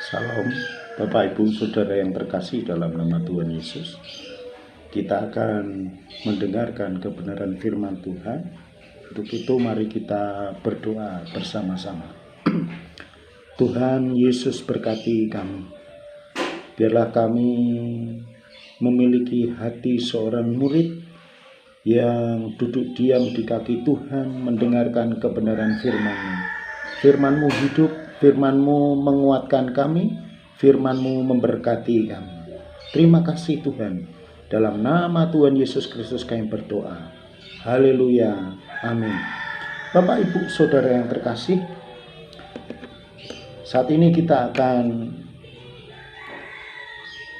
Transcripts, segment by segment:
Salam Bapak Ibu Saudara yang terkasih dalam nama Tuhan Yesus. Kita akan mendengarkan kebenaran firman Tuhan. Untuk itu mari kita berdoa bersama-sama. Tuhan Yesus berkati kami. Biarlah kami memiliki hati seorang murid yang duduk diam di kaki Tuhan mendengarkan kebenaran firman-Mu. Firman-Mu hidup, firman-Mu menguatkan kami, firman-Mu memberkati kami. Terima kasih Tuhan. Dalam nama Tuhan Yesus Kristus kami berdoa. Haleluya. Amin. Bapak Ibu Saudara yang terkasih, saat ini kita akan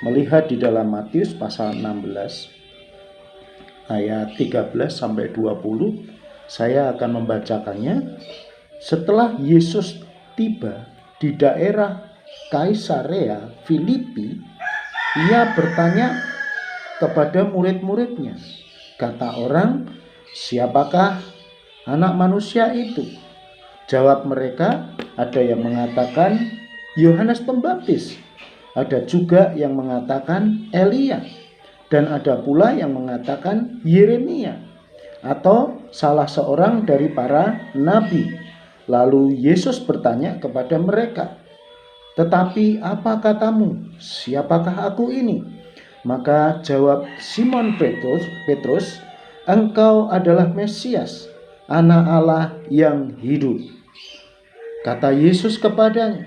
melihat di dalam Matius pasal 16 ayat 13 sampai 20. Saya akan membacakannya. Setelah Yesus tiba di daerah Kaisarea Filipi, ia bertanya kepada murid-muridnya, kata orang, siapakah anak manusia itu? Jawab mereka, ada yang mengatakan Yohanes Pembaptis, ada juga yang mengatakan Elia, dan ada pula yang mengatakan Yeremia atau salah seorang dari para nabi. Lalu Yesus bertanya kepada mereka, tetapi apa katamu? Siapakah aku ini? Maka jawab Simon Petrus, engkau adalah Mesias, Anak Allah yang hidup. Kata Yesus kepadanya,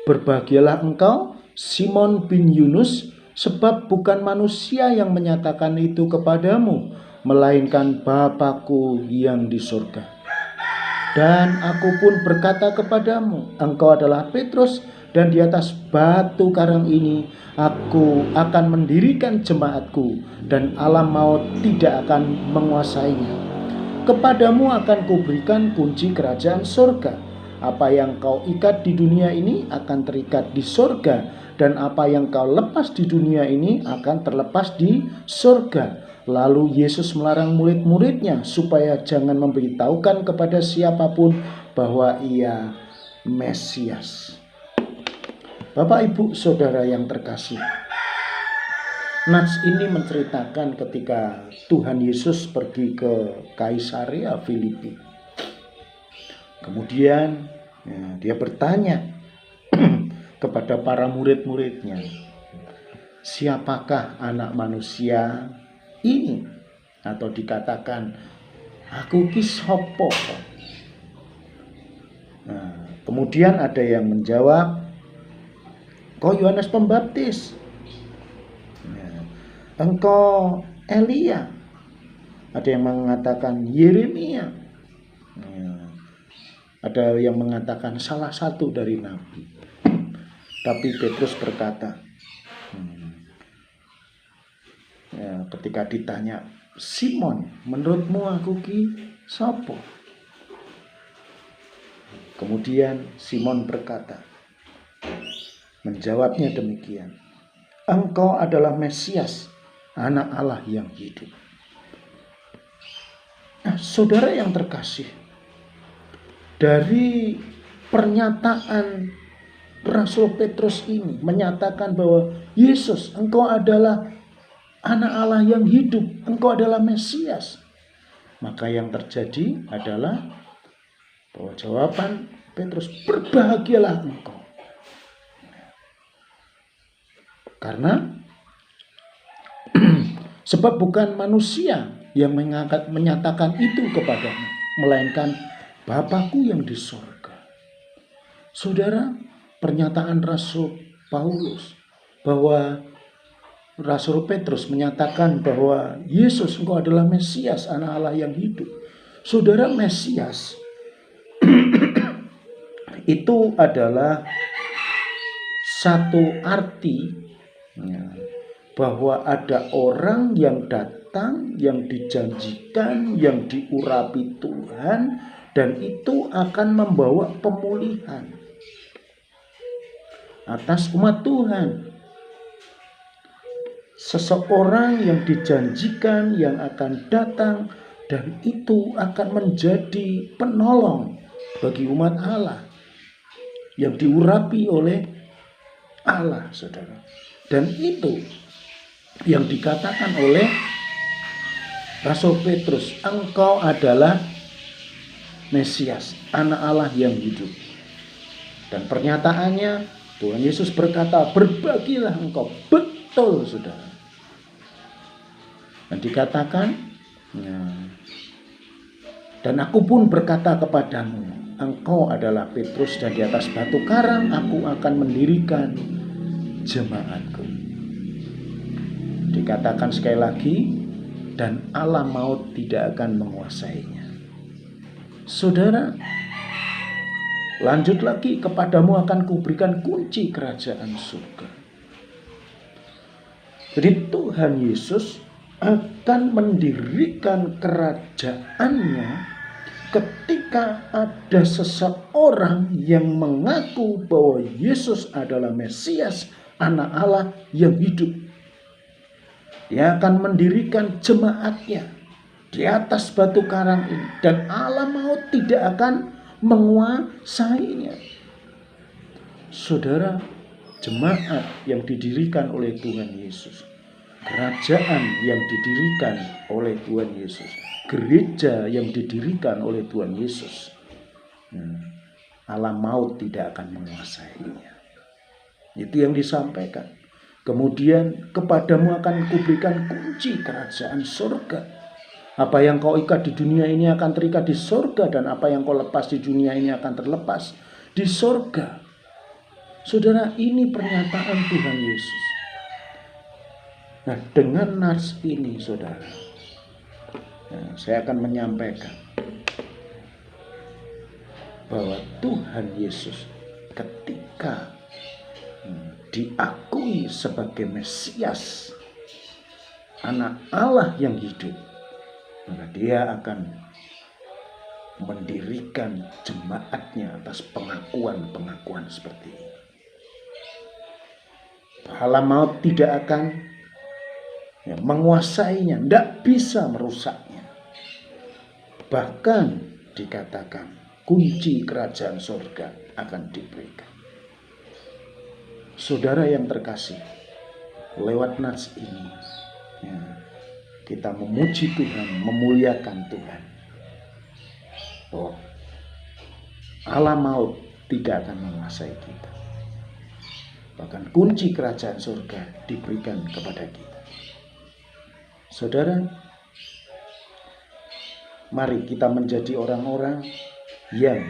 berbahagialah engkau, Simon bin Yunus, sebab bukan manusia yang menyatakan itu kepadamu, melainkan Bapa-Ku yang di surga. Dan aku pun berkata kepadamu, engkau adalah Petrus, dan di atas batu karang ini aku akan mendirikan jemaatku, dan alam maut tidak akan menguasainya. Kepadamu akan kuberikan kunci kerajaan surga. Apa yang kau ikat di dunia ini akan terikat di surga, dan apa yang kau lepas di dunia ini akan terlepas di surga. Lalu Yesus melarang murid-muridnya supaya jangan memberitahukan kepada siapapun bahwa ia Mesias. Bapak Ibu Saudara yang terkasih, nats ini menceritakan ketika Tuhan Yesus pergi ke Kaisarea Filipi. Kemudian dia bertanya kepada para murid-muridnya, siapakah anak manusia ini? Atau dikatakan, aku ki sopo? Kemudian ada yang menjawab, kau Yohanes Pembaptis, engkau Elia. Ada yang mengatakan Yeremia, ada yang mengatakan salah satu dari nabi. Tapi Petrus berkata, ketika ditanya, Simon, menurutmu aku ki sopo? Kemudian Simon berkata, menjawabnya demikian, engkau adalah Mesias, Anak Allah yang hidup. Nah, saudara yang terkasih, dari pernyataan Rasul Petrus ini menyatakan bahwa Yesus, engkau adalah Anak Allah yang hidup, engkau adalah Mesias. Maka yang terjadi adalah bahwa jawaban Petrus, berbahagialah engkau. Karena sebab bukan manusia yang menyatakan itu kepadamu, melainkan Bapa-Ku yang di surga. Saudara, pernyataan Rasul Paulus bahwa Rasul Petrus menyatakan bahwa Yesus, engkau adalah Mesias, Anak Allah yang hidup. Saudara, Mesias itu adalah satu arti bahwa ada orang yang datang, yang dijanjikan, yang diurapi Tuhan, dan itu akan membawa pemulihan atas umat Tuhan. Seseorang yang dijanjikan yang akan datang, dan itu akan menjadi penolong bagi umat Allah yang diurapi oleh Allah, saudara. Dan itu yang dikatakan oleh Rasul Petrus, engkau adalah Mesias, anak Allah yang hidup. Dan pernyataannya Tuhan Yesus berkata, berbagilah engkau. Betul, saudara. Dan dikatakan, dan aku pun berkata kepadamu, engkau adalah Petrus, dan di atas batu karang aku akan mendirikan jemaatku. Dikatakan sekali lagi, dan alam maut tidak akan menguasainya. Saudara, lanjut lagi, kepadamu akan kuberikan kunci kerajaan surga. Jadi Tuhan Yesus akan mendirikan kerajaannya ketika ada seseorang yang mengaku bahwa Yesus adalah Mesias, anak Allah yang hidup. Dia akan mendirikan jemaatnya di atas batu karang ini, dan alam maut tidak akan menguasainya. Saudara, jemaat yang didirikan oleh Tuhan Yesus, kerajaan yang didirikan oleh Tuhan Yesus, gereja yang didirikan oleh Tuhan Yesus, alam maut tidak akan menguasainya. Itu yang disampaikan. Kemudian kepadamu akan kuberikan kunci kerajaan surga. Apa yang kau ikat di dunia ini akan terikat di surga, dan apa yang kau lepas di dunia ini akan terlepas di surga. Saudara, ini pernyataan Tuhan Yesus. Nah, dengan nas ini, saudara, saya akan menyampaikan bahwa Tuhan Yesus ketika diakui sebagai Mesias, anak Allah yang hidup, maka dia akan mendirikan jemaatnya atas pengakuan-pengakuan seperti ini. Alam maut tidak akan menguasainya, tidak bisa merusaknya. Bahkan dikatakan kunci kerajaan surga akan diberikan. Saudara yang terkasih, lewat nas ini kita memuji Tuhan, memuliakan Tuhan, bahwa alam maut tidak akan menguasai kita. Bahkan kunci kerajaan surga diberikan kepada kita. Saudara, mari kita menjadi orang-orang yang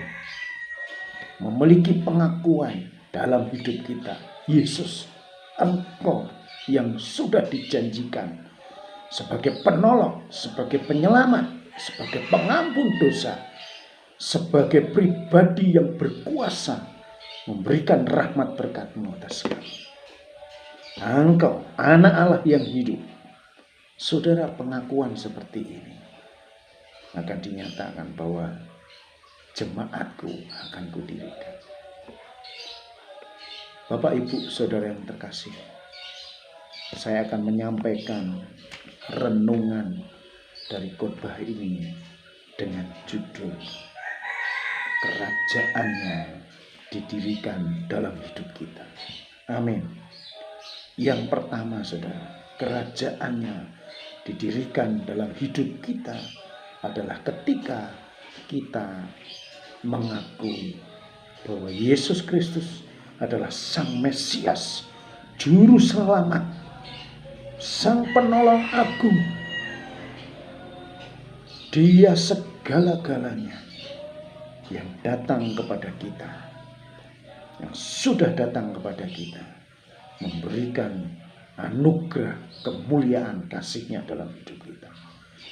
memiliki pengakuan dalam hidup kita. Yesus, engkau yang sudah dijanjikan sebagai penolong, sebagai penyelamat, sebagai pengampun dosa, sebagai pribadi yang berkuasa memberikan rahmat berkat-Mu atas kami. Engkau anak Allah yang hidup. Saudara, pengakuan seperti ini akan dinyatakan bahwa jemaatku akan kudirikan. Bapak, Ibu, saudara yang terkasih, saya akan menyampaikan renungan dari khotbah ini dengan judul Kerajaannya didirikan dalam hidup kita. Amin. Yang pertama, saudara, kerajaannya didirikan dalam hidup kita adalah ketika kita mengakui bahwa Yesus Kristus adalah Sang Mesias, Juru Selamat, Sang Penolong Agung. Dia segala-galanya yang datang kepada kita, yang sudah datang kepada kita, memberikan anugerah, kemuliaan, kasih-Nya dalam hidup kita.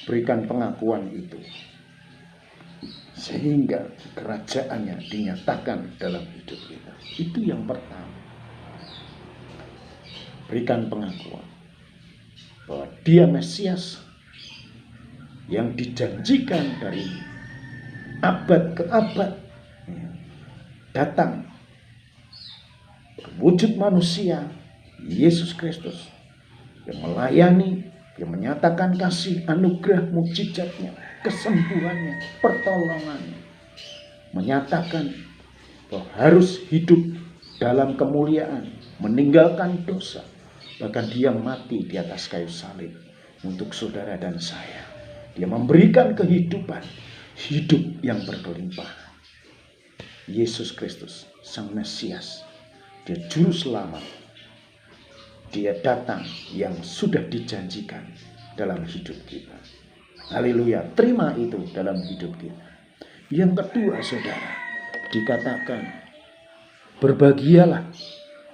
Berikan pengakuan itu, sehingga kerajaannya dinyatakan dalam hidup kita. Itu yang pertama. Berikan pengakuan bahwa Dia Mesias yang dijanjikan dari abad ke abad, datang berwujud manusia, Yesus Kristus, yang melayani, yang menyatakan kasih, anugerah, mukjizatnya, kesembuhannya, pertolongannya, menyatakan bahwa harus hidup dalam kemuliaan, meninggalkan dosa. Bahkan dia mati di atas kayu salib untuk saudara dan saya. Dia memberikan kehidupan, hidup yang berkelimpahan. Yesus Kristus, Sang Mesias, Dia Juru Selamat. Dia datang yang sudah dijanjikan dalam hidup kita. Haleluya, terima itu dalam hidup kita. Yang kedua, saudara, dikatakan, berbahagialah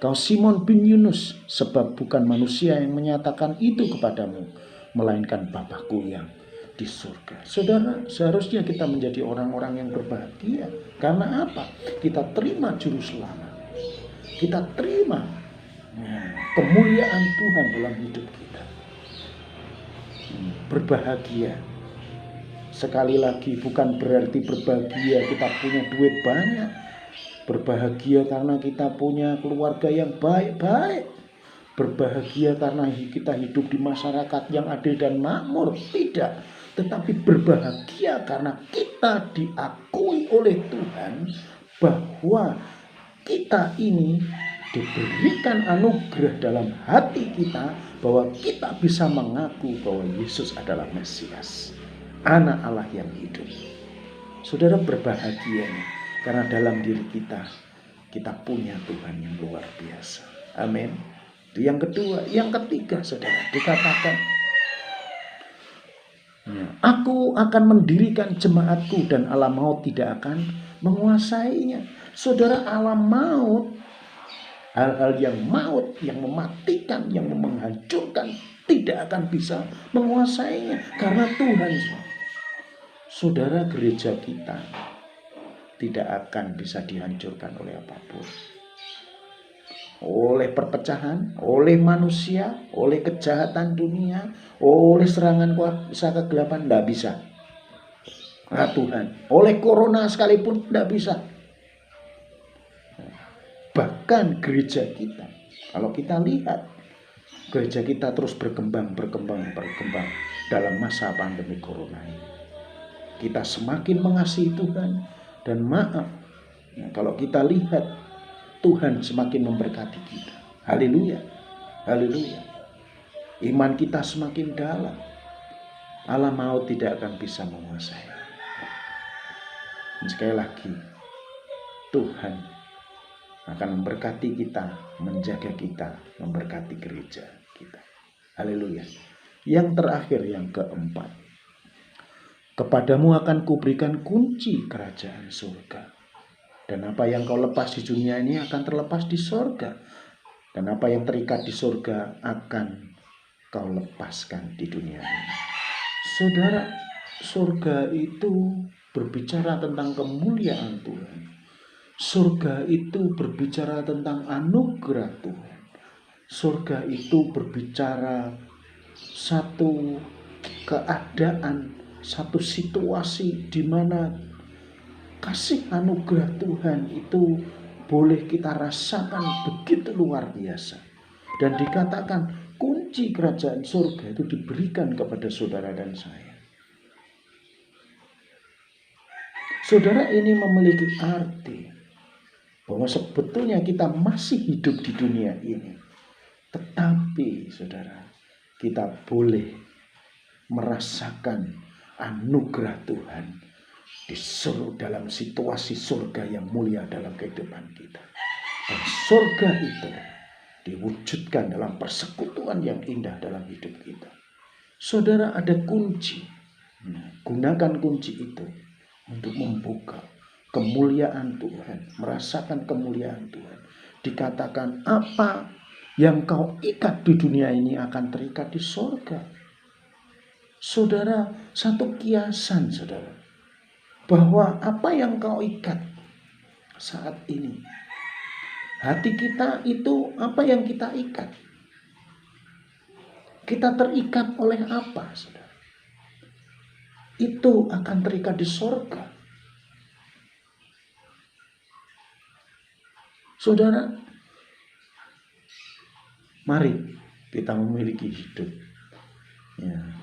kau Simon bin Yunus, sebab bukan manusia yang menyatakan itu kepadamu, melainkan Bapakku yang di surga. Saudara, seharusnya kita menjadi orang-orang yang berbahagia. Karena apa? Kita terima Juru Selamat. Kita terima kemuliaan Tuhan dalam hidup kita. Berbahagia. Sekali lagi, bukan berarti berbahagia kita punya duit banyak. Berbahagia karena kita punya keluarga yang baik-baik. Berbahagia karena kita hidup di masyarakat yang adil dan makmur. Tidak. Tetapi berbahagia karena kita diakui oleh Tuhan bahwa kita ini diberikan anugerah dalam hati kita, bahwa kita bisa mengaku bahwa Yesus adalah Mesias, Anak Allah yang hidup. Saudara, berbahagia karena dalam diri kita punya Tuhan yang luar biasa. Amin. Itu yang kedua. Yang ketiga, saudara, dikatakan, aku akan mendirikan jemaatku dan alam maut tidak akan menguasainya. Saudara, alam maut, hal-hal yang maut, yang mematikan, yang menghancurkan, tidak akan bisa menguasainya. Karena Tuhan, saudara, gereja kita tidak akan bisa dihancurkan oleh apapun. Oleh perpecahan, oleh manusia, oleh kejahatan dunia, oleh serangan kuasa kegelapan, tidak bisa. Nah, Tuhan, oleh corona sekalipun tidak bisa. Bahkan gereja kita, kalau kita lihat, gereja kita terus berkembang dalam masa pandemi corona ini. Kita semakin mengasihi Tuhan, dan maaf, kalau kita lihat, Tuhan semakin memberkati kita. Haleluya. Haleluya. Iman kita semakin dalam. Alam maut tidak akan bisa menguasai. Dan sekali lagi, Tuhan akan memberkati kita, menjaga kita, memberkati gereja kita. Haleluya. Yang terakhir, yang keempat, kepadamu akan kuberikan kunci kerajaan surga. Dan apa yang kau lepas di dunia ini akan terlepas di surga. Dan apa yang terikat di surga akan kau lepaskan di dunia ini. Saudara, surga itu berbicara tentang kemuliaan Tuhan. Surga itu berbicara tentang anugerah Tuhan. Surga itu berbicara satu keadaan, satu situasi di mana kasih anugerah Tuhan itu boleh kita rasakan begitu luar biasa. Dan dikatakan kunci kerajaan surga itu diberikan kepada saudara dan saya. Saudara, ini memiliki arti bahwa sebetulnya kita masih hidup di dunia ini. Tetapi saudara, kita boleh merasakan anugerah Tuhan disuruh dalam situasi surga yang mulia dalam kehidupan kita. Dan surga itu diwujudkan dalam persekutuan yang indah dalam hidup kita. Saudara, ada kunci. Gunakan kunci itu untuk membuka kemuliaan Tuhan, merasakan kemuliaan Tuhan. Dikatakan apa yang kau ikat di dunia ini akan terikat di surga. Saudara, satu kiasan, saudara, bahwa apa yang kau ikat saat ini, hati kita itu apa yang kita ikat. Kita terikat oleh apa, saudara? Itu akan terikat di surga. Saudara, mari kita memiliki hidup,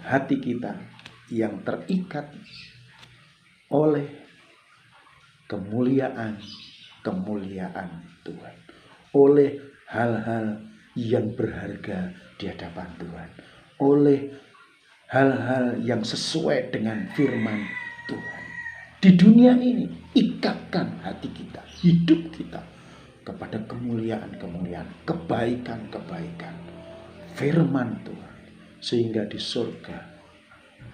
hati kita yang terikat oleh kemuliaan Tuhan, oleh hal-hal yang berharga di hadapan Tuhan, oleh hal-hal yang sesuai dengan firman Tuhan. Di dunia ini, ikatkan hati kita, hidup kita kepada kemuliaan-kemuliaan, kebaikan-kebaikan firman Tuhan, sehingga di surga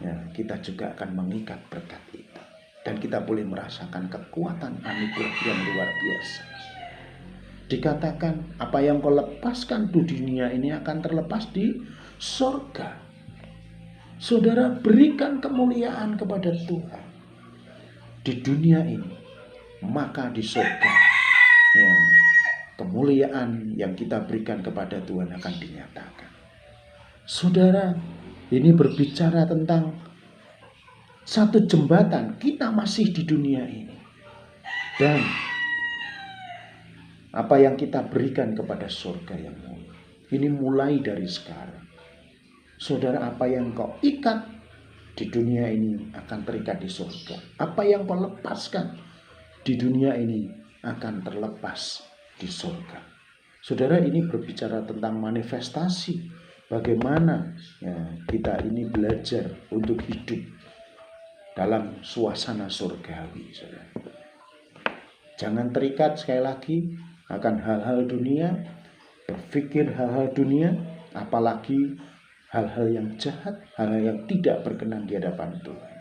ya, kita juga akan mengikat berkat itu, dan kita boleh merasakan kekuatan anugerah yang luar biasa. Dikatakan apa yang kau lepaskan di dunia ini akan terlepas di surga. Saudara, berikan kemuliaan kepada Tuhan di dunia ini, maka di surga ya, kemuliaan yang kita berikan kepada Tuhan akan dinyatakan. Saudara, ini berbicara tentang satu jembatan. Kita masih di dunia ini, dan apa yang kita berikan kepada surga yang mulia ini mulai dari sekarang. Saudara, apa yang kau ikat di dunia ini akan terikat di surga. Apa yang kau lepaskan di dunia ini akan terlepas di surga. Saudara, ini berbicara tentang manifestasi. Bagaimana ya, kita ini belajar untuk hidup dalam suasana surgawi. Saudara, jangan terikat sekali lagi akan hal-hal dunia, berpikir hal-hal dunia, apalagi hal-hal yang jahat, hal-hal yang tidak berkenan di hadapan Tuhan,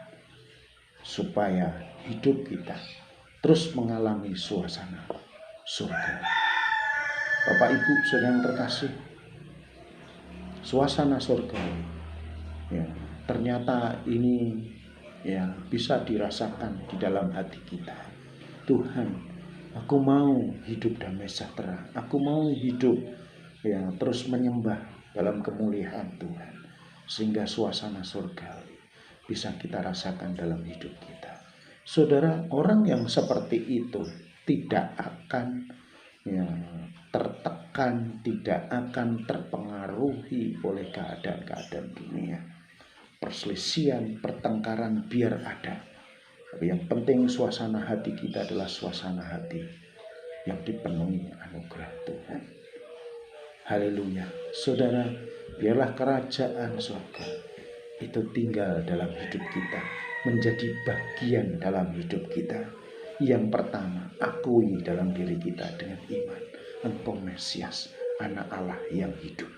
supaya hidup kita terus mengalami suasana surga. Bapak Ibu saudara yang terkasih, suasana surga ya, ternyata ini ya bisa dirasakan di dalam hati kita. Tuhan, aku mau hidup damai sejahtera. Aku mau hidup ya terus menyembah dalam kemuliaan Tuhan, sehingga suasana surgawi bisa kita rasakan dalam hidup kita. Saudara, orang yang seperti itu tidak akan ya, tertekan, tidak akan terpengaruhi oleh keadaan-keadaan dunia. Perselisihan, pertengkaran biar ada, tapi yang penting suasana hati kita adalah suasana hati yang dipenuhi anugerah Tuhan. Haleluya. Saudara, biarlah kerajaan surga itu tinggal dalam hidup kita, menjadi bagian dalam hidup kita. Yang pertama, akui dalam diri kita dengan iman, Engkau Mesias, Anak Allah yang hidup.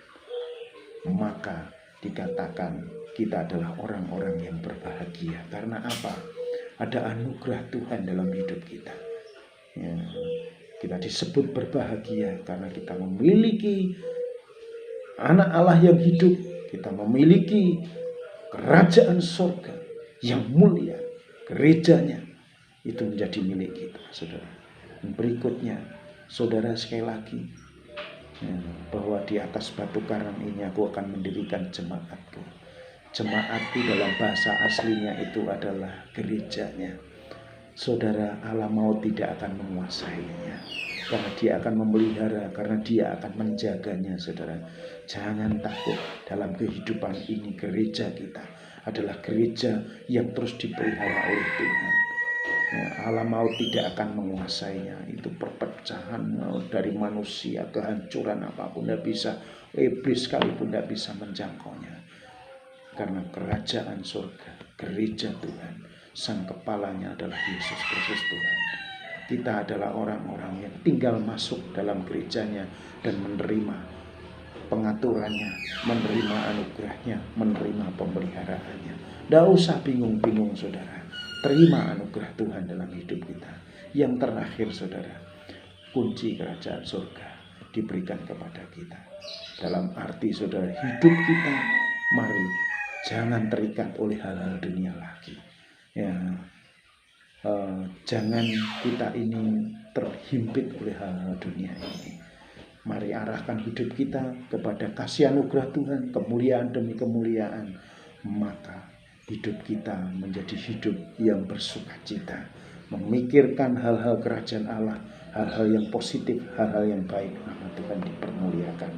Maka dikatakan kita adalah orang-orang yang berbahagia. Karena apa? Ada anugerah Tuhan dalam hidup kita ya, kita disebut berbahagia karena kita memiliki Anak Allah yang hidup. Kita memiliki kerajaan surga yang mulia. Gerejanya itu menjadi milik kita, saudara. Dan berikutnya, saudara, sekali lagi ya, bahwa di atas batu karang ini aku akan mendirikan jemaatku. Jemaatku dalam bahasa aslinya itu adalah gerejanya. Saudara, Allah mau tidak akan menguasainya, karena dia akan memelihara, karena dia akan menjaganya. Saudara, jangan takut. Dalam kehidupan ini, gereja kita adalah gereja yang terus dipelihara oleh Tuhan. Allah mau tidak akan menguasainya. Itu perpecahan dari manusia, kehancuran apapun tidak bisa, iblis sekalipun tidak bisa menjangkaunya. Karena kerajaan surga, gereja Tuhan, sang kepalanya adalah Yesus Kristus Tuhan. Kita adalah orang-orang yang tinggal masuk dalam gerejanya dan menerima pengaturannya, menerima anugerahnya, menerima pemeliharaannya. Tidak usah bingung-bingung, saudara. Terima anugerah Tuhan dalam hidup kita. Yang terakhir, saudara, kunci kerajaan surga diberikan kepada kita. Dalam arti, saudara, hidup kita, mari jangan terikat oleh hal-hal dunia lagi. Ya, jangan kita ini terhimpit oleh hal-hal dunia ini. Mari arahkan hidup kita kepada kasih anugerah Tuhan, kemuliaan demi kemuliaan. Maka hidup kita menjadi hidup yang bersukacita, memikirkan hal-hal kerajaan Allah, hal-hal yang positif, hal-hal yang baik. Nama Tuhan dipermuliakan,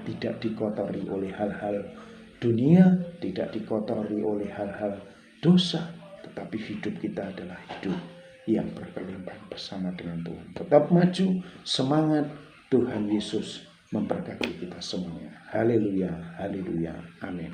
tidak dikotori oleh hal-hal dunia, tidak dikotori oleh hal-hal dosa, tetapi hidup kita adalah hidup yang berkelimpahan bersama dengan Tuhan. Tetap maju, semangat, Tuhan Yesus memberkati kita semuanya. Haleluya, haleluya, amin.